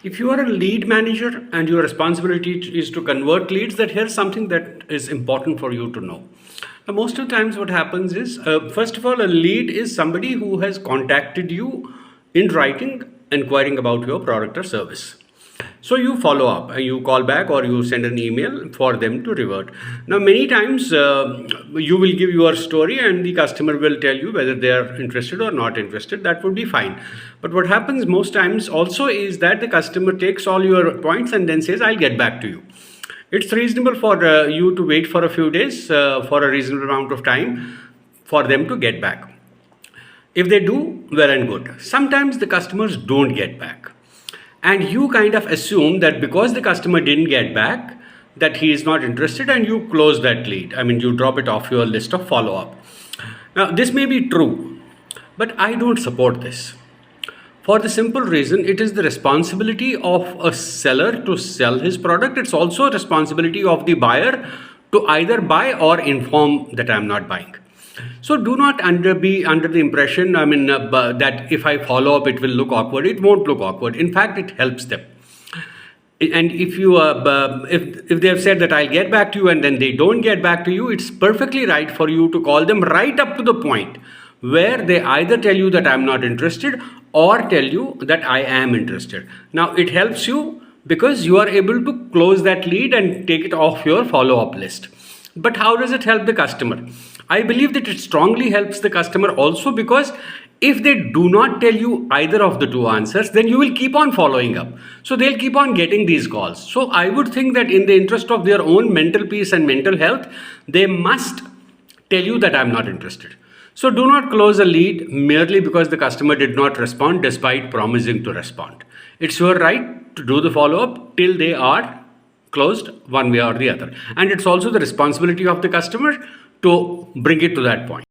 If you are a lead manager and your responsibility is to convert leads, that here's something that is important for you to know. Now, most of the times what happens is, first of all, a lead is somebody who has contacted you in writing, inquiring about your product or service. So you follow up, you call back or you send an email for them to revert. Now, many times you will give your story and the customer will tell you whether they are interested or not interested. That would be fine. But what happens most times also is that the customer takes all your points and then says, I'll get back to you. It's reasonable for you to wait for a few days for a reasonable amount of time for them to get back. If they do, well and good. Sometimes the customers don't get back. And you kind of assume that because the customer didn't get back, that he is not interested and you close that lead. I mean, you drop it off your list of follow-up. Now, this may be true, but I don't support this. For the simple reason, it is the responsibility of a seller to sell his product. It's also a responsibility of the buyer to either buy or inform that I'm not buying. So do not be under the impression, that if I follow up, it will look awkward. It won't look awkward. In fact, it helps them. And if you, if they have said that I'll get back to you and then they don't get back to you, it's perfectly right for you to call them right up to the point where they either tell you that I'm not interested or tell you that I am interested. Now, it helps you because you are able to close that lead and take it off your follow-up list. But how does it help the customer? I believe that it strongly helps the customer also because if they do not tell you either of the two answers, then you will keep on following up. So they'll keep on getting these calls. So I would think that in the interest of their own mental peace and mental health, they must tell you that I'm not interested. So do not close a lead merely because the customer did not respond despite promising to respond. It's your right to do the follow-up till they are closed one way or the other. And it's also the responsibility of the customer to bring it to that point.